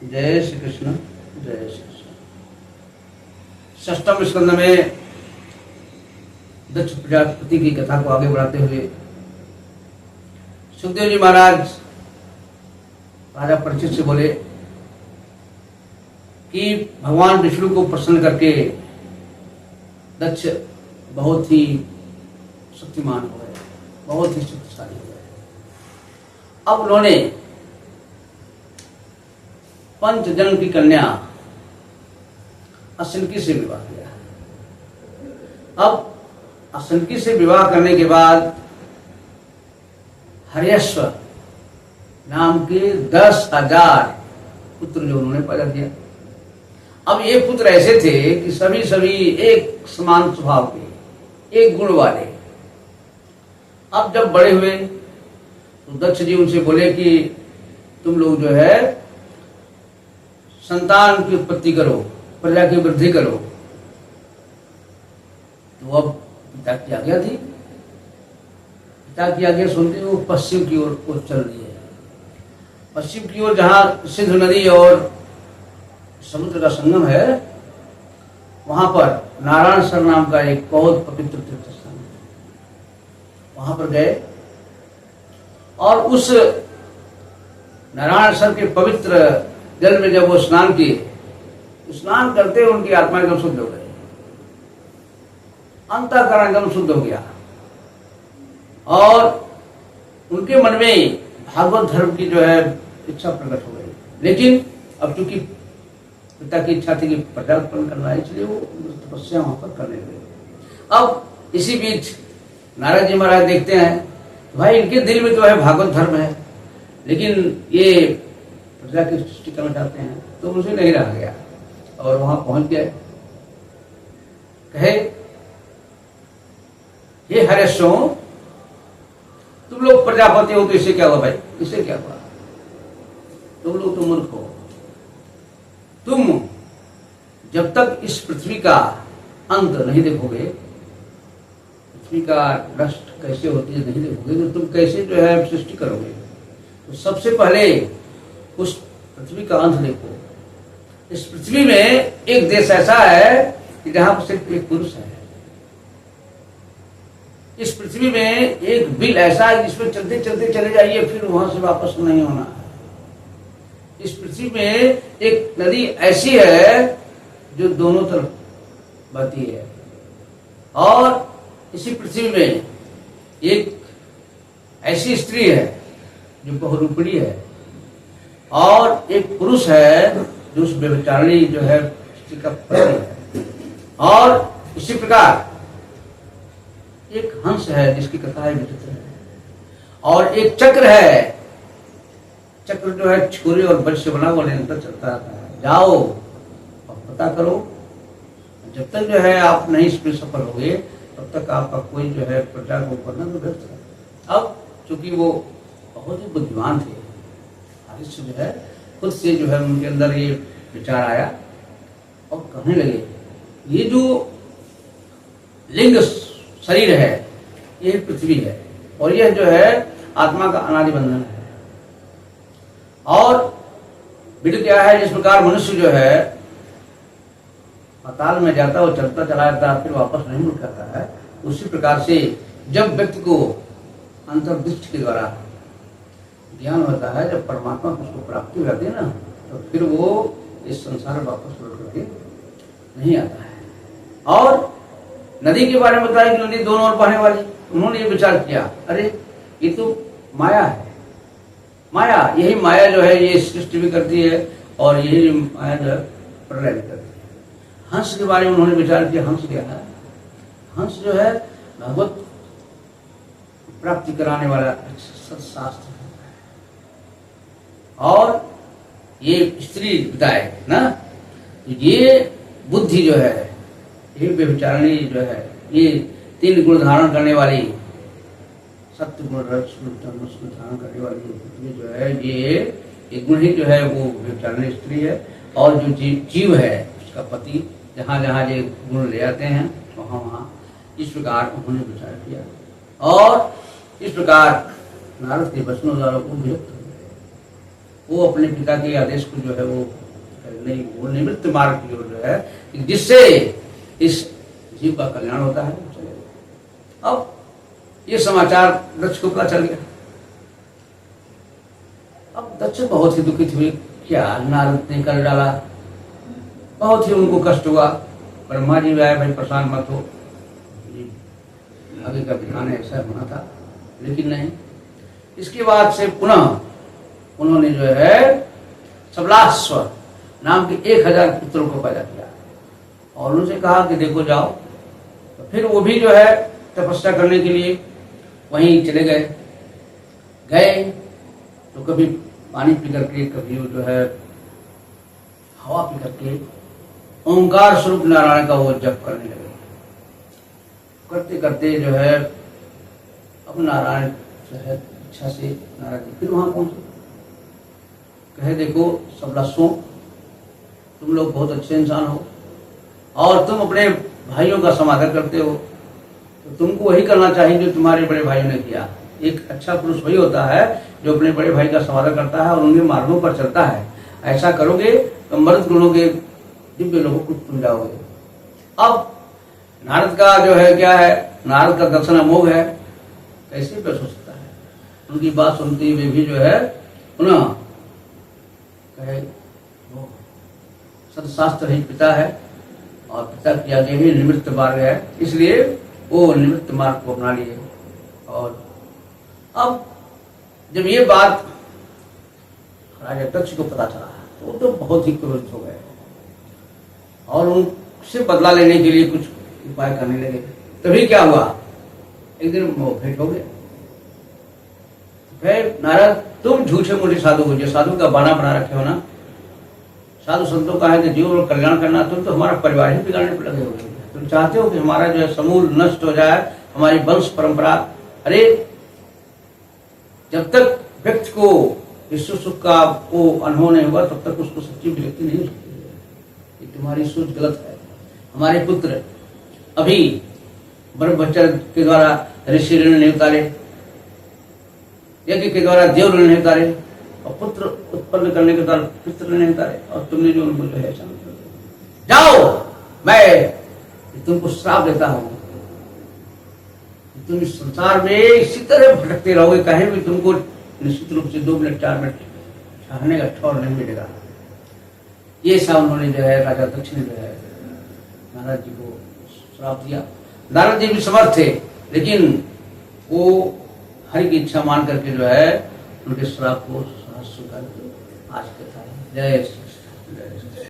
जय श्री कृष्ण। जय श्री कृष्ण। षष्ठम स्कंद में दक्ष प्रजापति की कथा को आगे बढ़ाते हुए सुखदेव जी महाराज राजा परीक्षित से बोले कि भगवान विष्णु को प्रसन्न करके दक्ष बहुत ही शक्तिमान हो गए, बहुत ही शक्तिशाली हो गए। अब उन्होंने पंचजन की कन्या असनकी से विवाह किया। अब असनकी से विवाह करने के बाद हर्यश्व नाम के 10,000 पुत्र जो उन्होंने पैदा किया। अब ये पुत्र ऐसे थे कि सभी एक समान स्वभाव के, एक गुण वाले। अब जब बड़े हुए तो दक्ष जी उनसे बोले कि तुम लोग जो है संतान की उत्पत्ति करो, प्रजा की वृद्धि करो। तो अब पिता की आज्ञा थी। पिता की आज्ञा सुनते वो पश्चिम की ओर चल रही है। पश्चिम की ओर जहां सिंधु नदी और समुद्र का संगम है, वहां पर नारायण सर नाम का एक बहुत पवित्र तीर्थ स्थान है। वहां पर गए और उस नारायण सर के पवित्र जल में जब वो स्नान किए, स्नान करते उनकी आत्मा एकदम शुद्ध हो गई, अंतःकरण एकदम शुद्ध हो गया और उनके मन में भागवत धर्म की जो है इच्छा प्रकट हो गई। लेकिन अब चूंकि पिता की इच्छा थी कि प्रजा उत्पन्न करना है, इसलिए वो तपस्या वहां पर करने लगे। अब इसी बीच नारद जी महाराज देखते हैं भाई इनके दिल में तो है भागवत धर्म है, लेकिन ये प्रजा की सृष्टि करना चाहते हैं, तो मुझे नहीं रहा गया और वहां पहुंच गए। कहे हे हर्यश्व, तुम लोग प्रजापति हो तो इससे क्या हुआ भाई, इससे क्या हुआ? तुम लोग तो मूर्ख हो। तुम जब तक इस पृथ्वी का अंत नहीं देखोगे, पृथ्वी का नष्ट कैसे होती है नहीं देखोगे, तो तुम कैसे जो है सृष्टि करोगे? तो सबसे पहले उस पृथ्वी का अंत देखो। इस पृथ्वी में एक देश ऐसा है कि जहां पर सिर्फ एक पुरुष है। इस पृथ्वी में एक बिल ऐसा है जिसमें चलते चलते चले जाइए, फिर वहां से वापस नहीं होना है। इस पृथ्वी में एक नदी ऐसी है जो दोनों तरफ बहती है और इसी पृथ्वी में एक ऐसी स्त्री है जो बहुरूपिणी है और एक पुरुष है जो उस व्यभिचारिणी जो है स्त्री का पति है। और इसी प्रकार एक हंस है जिसकी कथाएं विचित्र है और एक चक्र है। चक्र जो है छुरी और ब्रश से बना हुआ निरंतर चलता रहता है। जाओ और पता करो, जब तक जो है आप नहीं इसमें सफल होगे तब तक आपका कोई जो है प्रजा को करना तो व्यर्थ है। अब चूंकि वो बहुत ही बुद्धिमान थे, हर्यश्व जो है खुद से जो है उनके अंदर ये विचार आया और कहने लगे ये जो लिंग शरीर है ये पृथ्वी है और यह जो है आत्मा का अनादि बंधन है। और विधि क्या है, जिस प्रकार मनुष्य जो है पाताल में जाता है, चलता चला जाता है, फिर वापस नहीं मुड़ करता है, उसी प्रकार से जब व्यक्ति को अंतर्दृष्टि के द्वारा ज्ञान होता है, जब परमात्मा को उसको प्राप्ति हो जाती है ना, तो फिर वो इस संसार में वापस लौट करके नहीं आता है। और नदी के बारे में बताया कि नदी दोनों ओर बहने वाली। उन्होंने ये विचार किया, अरे ये तो माया है, माया, यही माया जो है ये सृष्टि भी करती है और यही माया जो है प्रलय भी करती है। हंस के बारे में उन्होंने विचार किया। हंस क्या है? हंस जो है भगवत प्राप्ति कराने वाला सत्शास्त्र है। और ये स्त्री बताए ना, तो ये बुद्धि जो है, ये व्यभिचारिणी जो है, ये 3 गुण धारण करने वाली, सत्य गुण रज धारण करने वाली पृथ्वी जो है, ये गुण ही जो है वो व्यभिचारिणी स्त्री है। और जो जीव है उसका पति, जहाँ जहाँ ये गुण ले आते हैं वहाँ वहाँ इस प्रकार उन्होंने विचार किया और इस प्रकार नारद के वचनों द्वारा वो विरक्त हो गए। वो अपने पिता के आदेश को जो है वो नहीं, वो निवृत्त मार्ग की ओर जो है, जिससे इस जीव का कल्याण होता है। अब ये समाचार दक्ष को पता चल गया। अब दक्ष बहुत ही दुखित हुए, क्या नारद ने कर डाला, बहुत ही उनको कष्ट हुआ। ब्रह्मा जी आए, भाई परेशान मत हो, आगे का विधान ऐसा होना था, लेकिन नहीं। इसके बाद से पुनः उन्होंने जो है सबलाश्व नाम के 1000 पुत्रों को पैदा किया और उनसे कहा कि देखो जाओ। तो फिर वो भी जो है तपस्या करने के लिए वहीं चले गए तो कभी पानी पी करके, कभी वो जो है हवा पी करके ओंकार स्वरूप नारायण का वो जप करने लगे। करते करते जो है अब नारायण जो है इच्छा से नारायण जी फिर वहां पहुंचे। कहे देखो सबलासों, तुम लोग बहुत अच्छे इंसान हो और तुम अपने भाइयों का समादर करते हो, तो तुमको वही करना चाहिए जो तुम्हारे बड़े भाइयों ने किया। एक अच्छा पुरुष वही होता है जो अपने बड़े भाई का समादर करता है और उनके मार्गों पर चलता है। ऐसा करोगे तो मर्द गुणों के दिव्य लोगों को तुम जाओगे। अब नारद का जो है क्या है, नारद का दर्शन अमोघ है, कैसे पेश हो सकता है। उनकी बात सुनते हुए भी जो है पुनः कहे वो सदशास्त्र ही पिता है और पिता की आगे भी निवृत्त मार्ग है, इसलिए वो निवृत्त मार्ग को अपना लिए। और अब जब ये बात राजा दक्ष को पता चला तो वो तो बहुत ही क्रोधित हो गए और उनसे बदला लेने के लिए कुछ उपाय करने लगे। तभी क्या हुआ, एक दिन वो भेंट हो गया। फिर नारद, तुम झूठे मूठे साधु हो, जो साधु का बाना बना रखे हो ना, साधु संतों का है कि जीवन और कल्याण करना, तुम तो हमारा परिवार ही बिगाड़ने पर लगे हो। तुम चाहते हो कि हमारा जो है समूल नष्ट हो जाए, हमारी वंश परंपरा। अरे जब तक व्यक्ति को विश्व सुख का वो अनुभव नहीं होगा तब तक उसको सच्ची विरक्ति नहीं हो सकती है। तुम्हारी सोच गलत है। हमारे पुत्र अभी ब्रह्मचर्य के द्वारा ऋषि ऋण नहीं उतारे, यज्ञ के द्वारा देव ऋण नहीं उतारे और पुत्र उत्पन्न करने के द्वारा पितृ ऋण नहीं उतारे, और तुमने जो उनको जो है जाओ, मैं तुमको श्राप देता हूं। तुम इस संसार में इसी तरह भटकते रहोगे, कहीं भी तुमको निश्चित रूप से 2 मिनट 4 मिनट ठहरने का ठौर नहीं मिलेगा। ये सब उन्होंने जो है राजा दक्ष ने जो है नारद जी को श्राप दिया। नारद जी भी समर्थ थे, लेकिन वो हरि की इच्छा मान करके जो है उनके श्राप को स्वीकार किया। आज कथा है। जय